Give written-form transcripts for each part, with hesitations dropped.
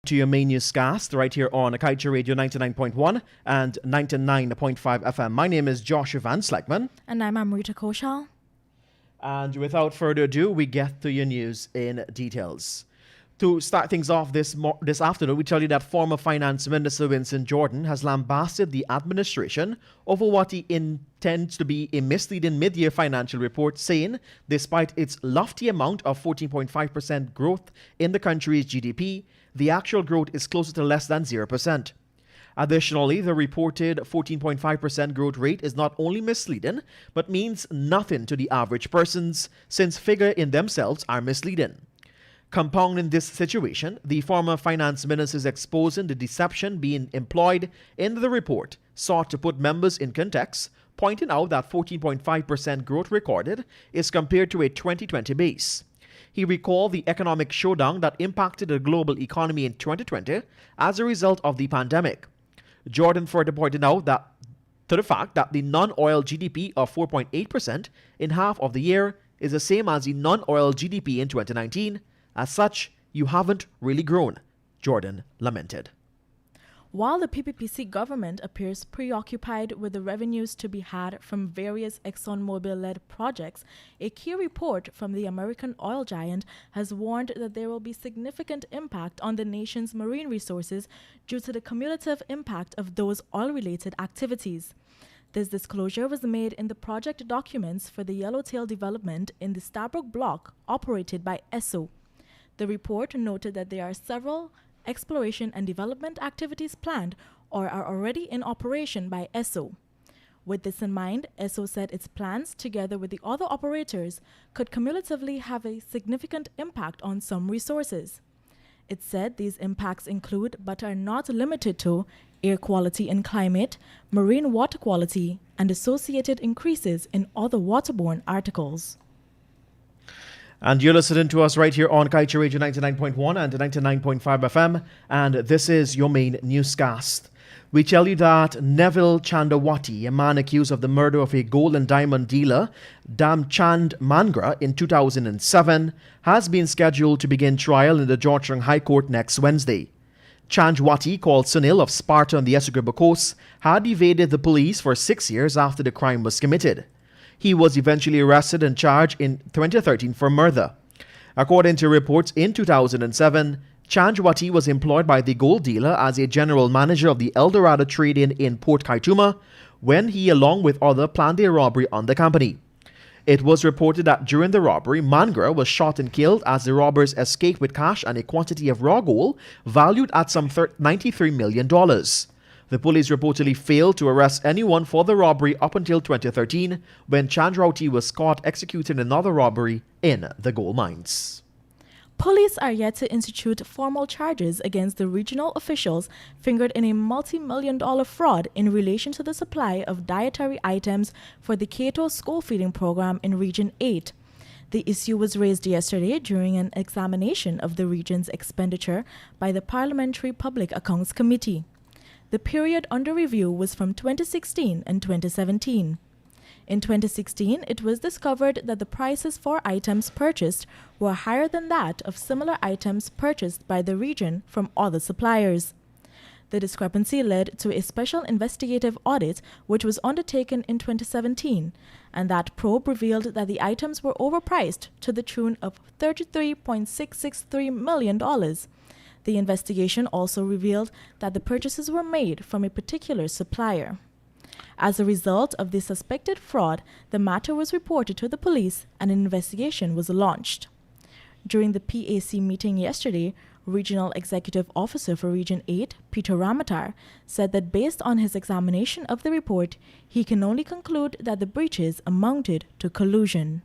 To your main newscast right here on Kaieteur Radio 99.1 and 99.5 FM. My name is Joshua Van Sleckman. And I'm Amrita Koshal. And without further ado, we get to your news in details. To start things off this afternoon, we tell you that former Finance Minister Winston Jordan has lambasted the administration over what he intends to be a misleading mid-year financial report, saying despite its lofty amount of 14.5% growth in the country's GDP, the actual growth is closer to less than 0%. Additionally, the reported 14.5% growth rate is not only misleading, but means nothing to the average persons, since figures in themselves are misleading. Compounding this situation, the former finance minister is exposing the deception being employed in the report, sought to put members in context, pointing out that 14.5% growth recorded is compared to a 2020 base. He recalled the economic showdown that impacted the global economy in 2020 as a result of the pandemic. Jordan further pointed out that to the fact that the non-oil GDP of 4.8% in half of the year is the same as the non-oil GDP in 2019. As such, you haven't really grown, Jordan lamented. While the PPPC government appears preoccupied with the revenues to be had from various ExxonMobil-led projects, a key report from the American oil giant has warned that there will be significant impact on the nation's marine resources due to the cumulative impact of those oil-related activities. This disclosure was made in the project documents for the Yellowtail development in the Stabroek block operated by Esso. The report noted that there are several exploration and development activities planned or are already in operation by Esso. With this in mind, Esso said its plans, together with the other operators, could cumulatively have a significant impact on some resources. It said these impacts include, but are not limited to, air quality and climate, marine water quality, and associated increases in other waterborne articles. And you're listening to us right here on Kaieteur Radio 99.1 and 99.5 FM, and this is your main newscast. We tell you that Neville Chandawati, a man accused of the murder of a gold and diamond dealer, Damchand Mangra, in 2007, has been scheduled to begin trial in the Georgetown High Court next Wednesday. Chandawati, called Sunil of Sparta on the Yasuke River coast, had evaded the police for 6 years after the crime was committed. He was eventually arrested and charged in 2013 for murder. According to reports, in 2007, Chandawati was employed by the gold dealer as a general manager of the Eldorado Trading in Port Kaituma when he, along with others, planned a robbery on the company. It was reported that during the robbery, Mangra was shot and killed as the robbers escaped with cash and a quantity of raw gold valued at some $93 million. The police reportedly failed to arrest anyone for the robbery up until 2013, when Chandrawati was caught executing another robbery in the gold mines. Police are yet to institute formal charges against the regional officials fingered in a multi-million-dollar fraud in relation to the supply of dietary items for the Kaieteur school feeding program in Region 8. The issue was raised yesterday during an examination of the region's expenditure by the Parliamentary Public Accounts Committee. The period under review was from 2016 and 2017. In 2016, it was discovered that the prices for items purchased were higher than that of similar items purchased by the region from other suppliers. The discrepancy led to a special investigative audit which was undertaken in 2017, and that probe revealed that the items were overpriced to the tune of $33.663 million. The investigation also revealed that the purchases were made from a particular supplier. As a result of the suspected fraud, the matter was reported to the police and an investigation was launched. During the PAC meeting yesterday, Regional Executive Officer for Region 8, Peter Ramatar, said that based on his examination of the report, he can only conclude that the breaches amounted to collusion.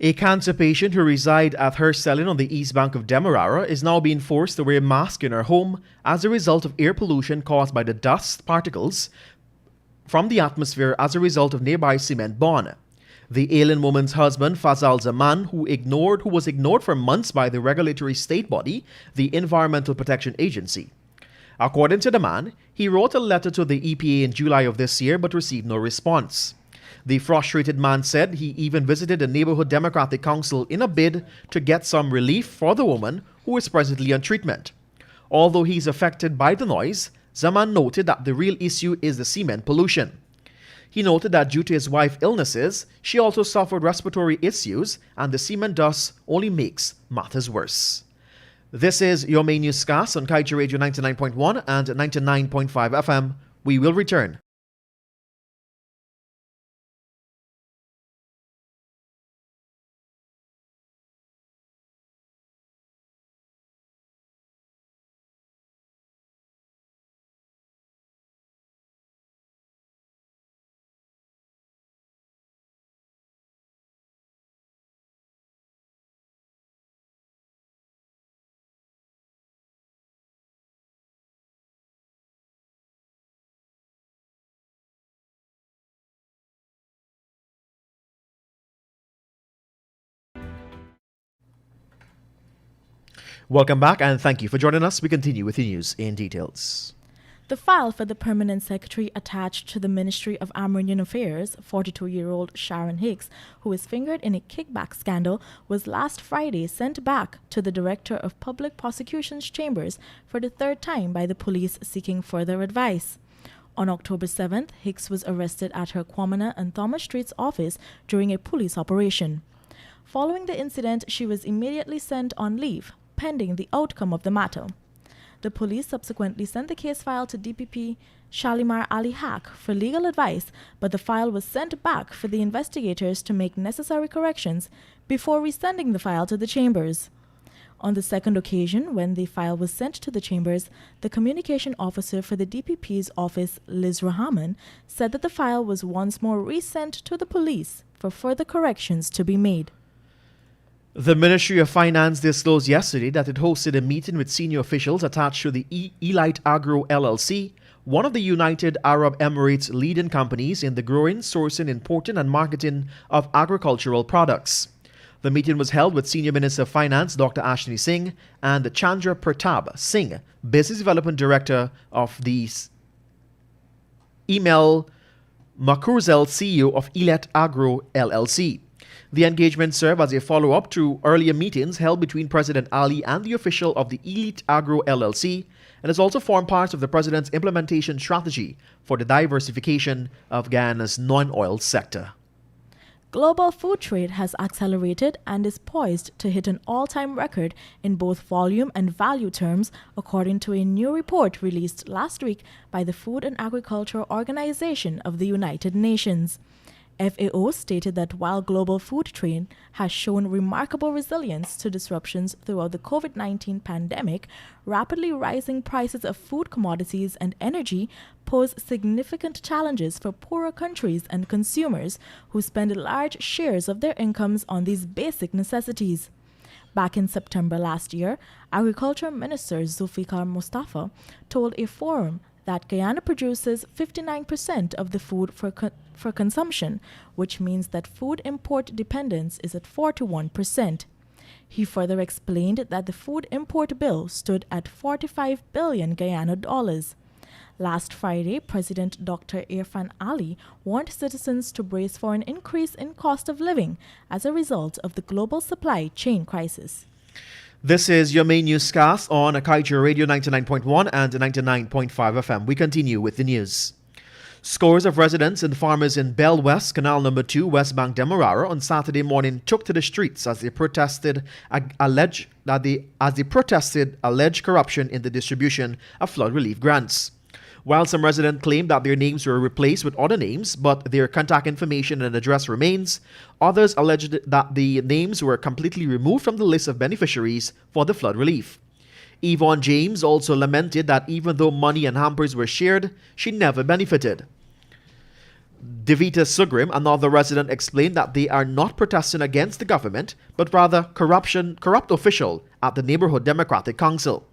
A cancer patient who resides at her cell on the east bank of Demerara is now being forced to wear a mask in her home as a result of air pollution caused by the dust particles from the atmosphere as a result of nearby cement burn. The ailing woman's husband, Fazal Zaman, who was ignored for months by the regulatory state body, the Environmental Protection Agency. According to the man, he wrote a letter to the EPA in July of this year but received no response. The frustrated man said he even visited the Neighborhood Democratic Council in a bid to get some relief for the woman who is presently on treatment. Although he's affected by the noise, Zaman noted that the real issue is the cement pollution. He noted that due to his wife's illnesses, she also suffered respiratory issues, and the cement dust only makes matters worse. This is your main newscast on Kaieteur Radio 99.1 and 99.5 FM. We will return. Welcome back and thank you for joining us. We continue with the news in details. The file for the permanent secretary attached to the Ministry of Armenian Affairs, 42-year-old Sharon Hicks, who was fingered in a kickback scandal, was last Friday sent back to the Director of Public Prosecutions Chambers for the third time by the police seeking further advice. On October 7th, Hicks was arrested at her Kwamina and Thomas Street's office during a police operation. Following the incident, she was immediately sent on leave, pending the outcome of the matter. The police subsequently sent the case file to DPP Shalimar Ali Haq for legal advice, but the file was sent back for the investigators to make necessary corrections before resending the file to the chambers. On the second occasion, when the file was sent to the chambers, the communication officer for the DPP's office, Liz Rahman, said that the file was once more resent to the police for further corrections to be made. The Ministry of Finance disclosed yesterday that it hosted a meeting with senior officials attached to the Elite Agro LLC, one of the United Arab Emirates' leading companies in the growing, sourcing, importing and marketing of agricultural products. The meeting was held with Senior Minister of Finance Dr. Ashni Singh and Chandra Pratap Singh, Business Development Director of the Email Makurzel, CEO of Elite Agro LLC. The engagement served as a follow-up to earlier meetings held between President Ali and the official of the Elite Agro LLC, and has also formed part of the President's implementation strategy for the diversification of Guyana's non-oil sector. Global food trade has accelerated and is poised to hit an all-time record in both volume and value terms, according to a new report released last week by the Food and Agriculture Organization of the United Nations. FAO stated that while global food trade has shown remarkable resilience to disruptions throughout the COVID-19 pandemic, rapidly rising prices of food commodities and energy pose significant challenges for poorer countries and consumers who spend large shares of their incomes on these basic necessities. Back in September last year, Agriculture Minister Zulfikar Mustafa told a forum that Guyana produces 59% of the food for consumption, which means that food import dependence is at 41%. He further explained that the food import bill stood at 45 billion Guyana dollars. Last Friday, President Dr. Irfan Ali warned citizens to brace for an increase in cost of living as a result of the global supply chain crisis. This is your main newscast on Kaieteur Radio 99.1 and 99.5 FM. We continue with the news. Scores of residents and farmers in Bell West, Canal No. 2, West Bank, Demerara on Saturday morning took to the streets as they protested alleged corruption in the distribution of flood relief grants. While some residents claimed that their names were replaced with other names, but their contact information and address remains, others alleged that the names were completely removed from the list of beneficiaries for the flood relief. Yvonne James also lamented that even though money and hampers were shared, she never benefited. Devita Sugrim, another resident, explained that they are not protesting against the government, but rather corrupt official at the Neighborhood Democratic Council.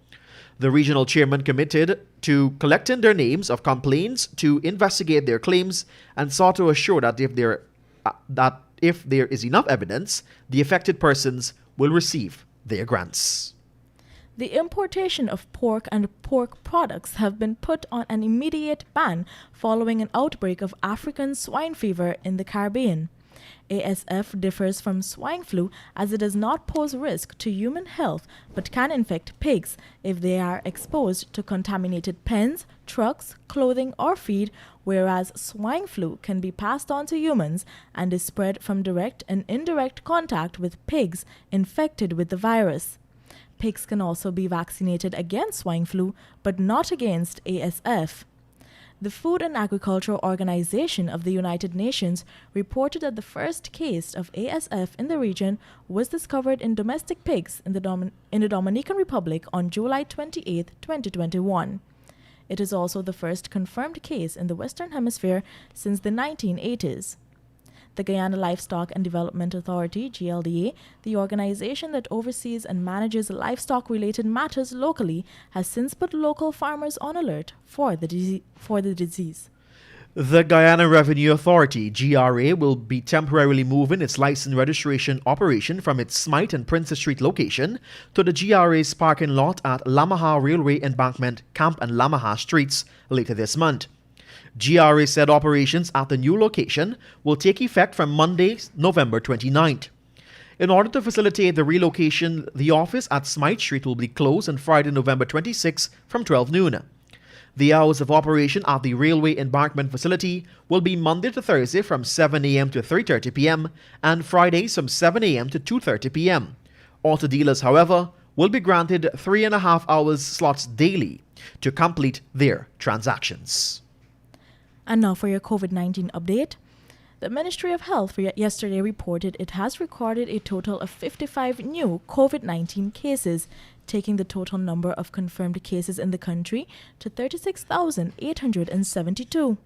The regional chairman committed to collecting their names of complaints to investigate their claims and sought to assure that if there is enough evidence, the affected persons will receive their grants. The importation of pork and pork products have been put on an immediate ban following an outbreak of African swine fever in the Caribbean. ASF differs from swine flu as it does not pose risk to human health but can infect pigs if they are exposed to contaminated pens, trucks, clothing, or feed, whereas swine flu can be passed on to humans and is spread from direct and indirect contact with pigs infected with the virus. Pigs can also be vaccinated against swine flu but not against ASF. The Food and Agriculture Organization of the United Nations reported that the first case of ASF in the region was discovered in domestic pigs in the Dominican Republic on July 28, 2021. It is also the first confirmed case in the Western Hemisphere since the 1980s. The Guyana Livestock and Development Authority, GLDA, the organization that oversees and manages livestock-related matters locally, has since put local farmers on alert for the disease. The Guyana Revenue Authority, GRA, will be temporarily moving its license registration operation from its Smythe and Princess Street location to the GRA's parking lot at Lamaha Railway Embankment, Camp and Lamaha Streets later this month. GRA said operations at the new location will take effect from Monday, November 29th. In order to facilitate the relocation, the office at Smythe Street will be closed on Friday, November 26 from 12 noon. The hours of operation at the railway embankment facility will be Monday to Thursday from 7 a.m. to 3:30 p.m. and Fridays from 7 a.m. to 2:30 p.m. Auto dealers, however, will be granted 3.5 hours slots daily to complete their transactions. And now for your COVID-19 update. The Ministry of Health yesterday reported it has recorded a total of 55 new COVID-19 cases, taking the total number of confirmed cases in the country to 36,872.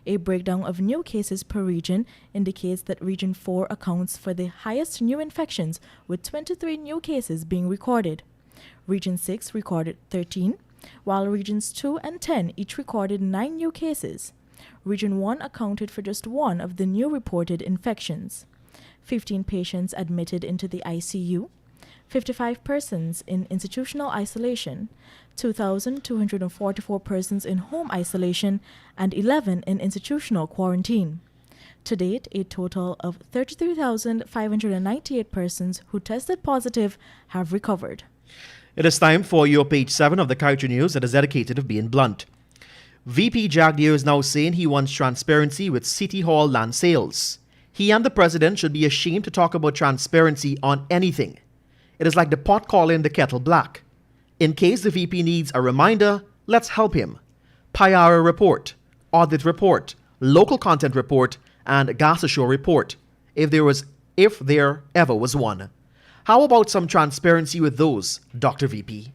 A breakdown of new cases per region indicates that Region 4 accounts for the highest new infections, with 23 new cases being recorded. Region 6 recorded 13, while Regions 2 and 10 each recorded 9 new cases. Region 1 accounted for just one of the new reported infections. 15 patients admitted into the ICU, 55 persons in institutional isolation, 2,244 persons in home isolation, and 11 in institutional quarantine. To date, a total of 33,598 persons who tested positive have recovered. It is time for your page 7 of the Kaieteur News that is dedicated to being blunt. VP Jagdeo is now saying he wants transparency with City Hall land sales. He and the president should be ashamed to talk about transparency on anything. It is like the pot calling the kettle black. In case the VP needs a reminder, let's help him. PIARA report, audit report, local content report, and gas assure report, if there ever was one. How about some transparency with those, Dr. VP?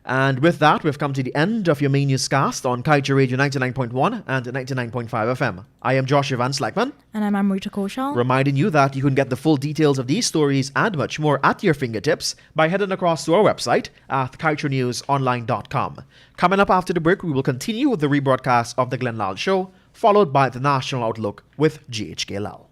And with that, we've come to the end of your main newscast on Kaieteur Radio 99.1 and 99.5 FM. I am Josh Van Slackman. And I'm Amrita Koshal. Reminding you that you can get the full details of these stories and much more at your fingertips by heading across to our website at kaieteurnewsonline.com. Coming up after the break, we will continue with the rebroadcast of the Glenn Lal Show, followed by the National Outlook with GHK Lal.